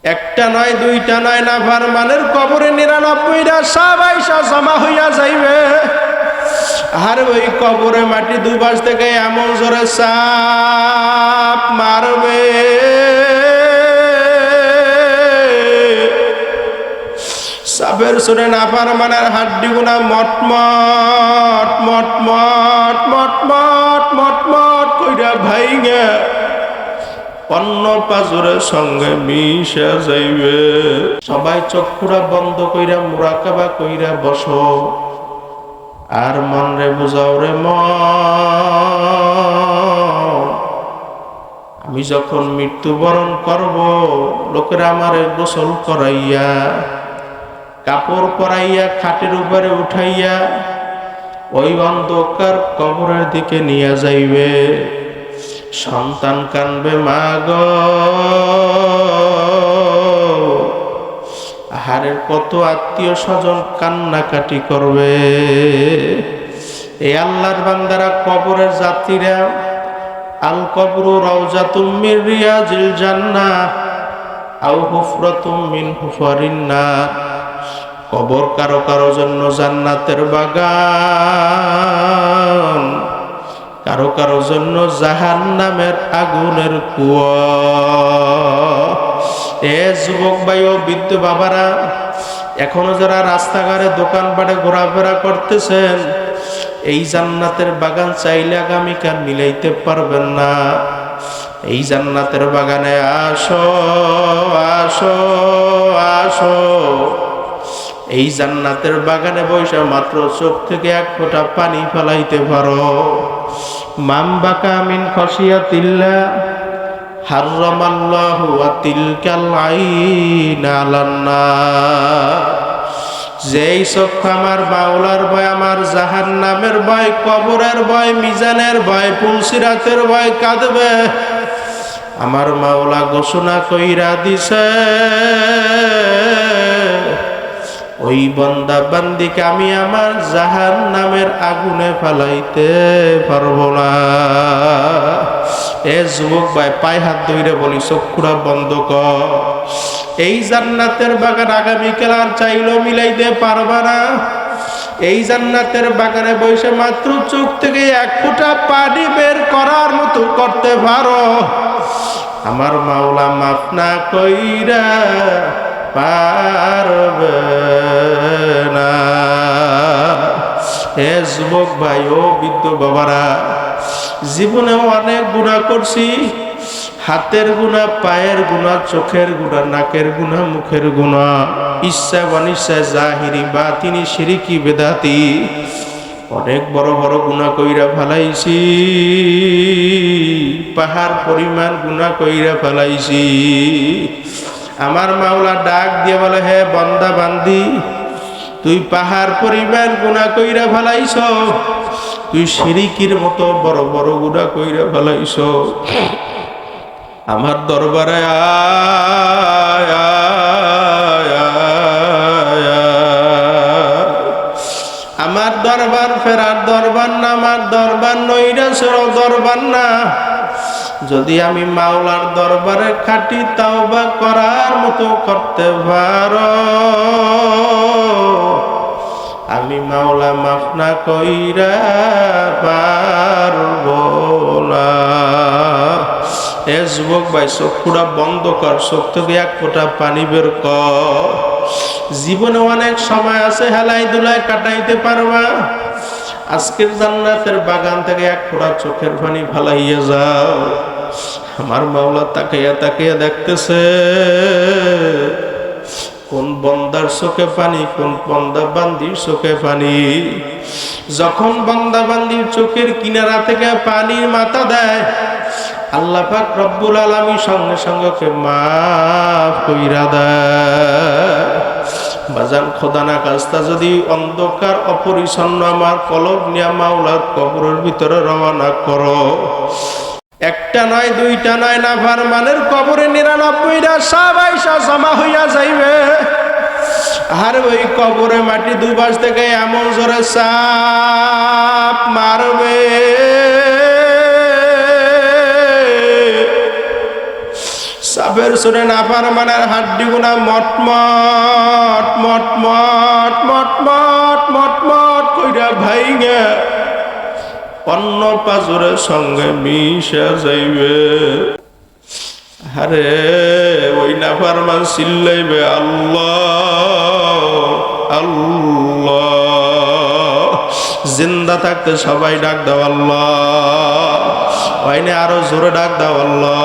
একটা নয় দুইটা নয়, নাফরমানের কবরে 99টা সব আইসা জমা হইয়া যাইবে। আর ওই কবরে মাটি দুপাশ থেকে এমন জোরে চাপ মারবে, সাপের সুরে নাফরমানের হাড্ডি গুনা মটমট মটমট মটমট মটমট কইরা ভাইঙ্গা অন্য পাজরের সঙ্গে মিশা যাইবে। সবাই চক্ষুরা বন্ধ কইরা মুরাকাবা কইরা বসো, আর মন রে বুঝাও রে মন, আমি যখন মৃত্যুবরণ করব লোকেরা আমারে গোসল করাইয়া কাপড় পরাইয়া খাটের উপরে উঠাইয়া ওই অন্ধকার কবরের দিকে নিয়ে যাইবে। সন্তান কানবে, মা গো আহারের কত আত্মীয় স্বজন কান্নাকাটি করবে। এই আল্লাহর বান্দারা, কবরের যাত্রীরা, আল কবরু রাউজাতুম মিন রিয়াজিল জান্নাহ আও হুফরাতুম মিন হুফারিন নার। কবর কারো কারো জন্য জান্নাতের বাগান, কারো কারো জন্য জাহান্নামের আগুনের কুয়া। এ যুবক ভাই ও বৃদ্ধ বাবারা, এখনো যারা রাস্তাঘাটে দোকানপাটে ঘোরাফেরা করতেছেন, এই জান্নাতের বাগান চাইলে আগামীকাল মিলাইতে পারবেন না। এই জান্নাতের বাগানে আসো আসো আসো। এই জান্নাতের বাগানে বসে মাত্র চোখ থেকে এক ফোঁটা পানি ফেলাইতে পারো। মান বাকা মিন খাশিয়াতিল্লাহ হারামাল্লাহু তিলকাল আইন আলান নার। যেই চক্ষু আমার মাওলার ভয়, আমার জাহান্নামের ভয়, কবরের ভয়, মিজানের ভয়, পুলসিরাতের ভয় কাঁদবে, আমার মাওলা ঘোষণা কইরা দিছে ওই বান্দা বান্দিকে আমি আমার জাহান্নামের আগুনে ফেলাইতে পারবো না। এ যুবক ভাই, পায়ে হাত ধরে বলি, চক্ষুরা বন্ধ কর। এই জান্নাতের বাগান আগামীকাল আর চাইলেও মিলাইতে পারবা না। এই জান্নাতের বাগানে বসে মাত্র চোখ থেকে এক ফোঁটা পানি বের করার মতো করতে পারো, আমার মাওলা মাফ না কইরা পারবে না। হে যুবক ভাই ও বৃদ্ধ বাবারা, জীবনে অনেক গুনাহ করছি। হাতের গুনাহ, পায়ের গুনাহ, চোখের গুনাহ, নাকের গুনাহ, মুখের গুনাহ, ইচ্ছা অনিচ্ছা, জাহিরি বাতিনি, শিরকি বেদাতি, অনেক বড় বড় গুনাহ কইরা ফেলাইছি। পাহাড় পরিমাণ গুনাহ কইরা ফেলাইছি। আমার মাওলা ডাক দিয়ে বলে, হে বান্দা বান্দি, তুই পাহাড় পরিমাণ গুনাহ কইরা ফেলাইছ, তুই শিরকির মতো বড় বড় গুনাহ কইরা ফেলাইছ। আমার দরবারে আয় আয় আয়। আমার দরবার ফেরার দরবার না, আমার দরবার নৈরাশ্র দরবার না। যদি আমি মাওলার দরবারে খাটি তাওবা করার মতো করতে পারো, আমি মাওলা মাফ না কইরা পারবো না। এ যুবক ভাই, চক্ষুটা বন্ধ কর, চোখ থেকে এক ফোঁটা পানি বের কর। জীবনে অনেক সময় আছে, হেলাই দুলাই কাটাইতে পারবা। আজকের জান্নাতের বাগান থেকে এক ফোঁটা চোখের পানি ফালাইয়া যাও। আমার মাওলা তাকাইয়া তাকাইয়া দেখতেছে কোন বান্দার চোখে পানি, কোন বান্দা বান্দির চোখে পানি। যখন বান্দা বান্দির চোখের কিনারা থেকে পানির মাথা দেয়, আল্লাহ পাক রব্বুল আলামিন সঙ্গে সঙ্গে মাফ কইরা দেয়। বাজান, খোদা না কাস্তা যদি অন্ধকার অপরিচ্ছন্ন আমার কলব নিয়া মাওলার কবরের ভিতরে রওনা করো, একটা নয় দুইটা নয়, নাফরমানের কবরে 99টা সব আইসা জমা হইয়া যাইবে। আর ওই কবরে মাটি দুপাশ থেকে এমন জোরে চাপ মারবে, বাপের সুরে না ফারমানের হাড্ডি গুনা মটমট মটমট মটমট মটমট কইরা ভাইঙ্গা অন্য পাজরের সঙ্গে মিশা যাইবে। আরে ওই নাফরমান চিল্লাইবে আল্লাহ আল্লাহ। জিন্দা থাকতে সবাই ডাক দাও আল্লাহ, ওইনে আরো জোরে ডাক দাও আল্লাহ।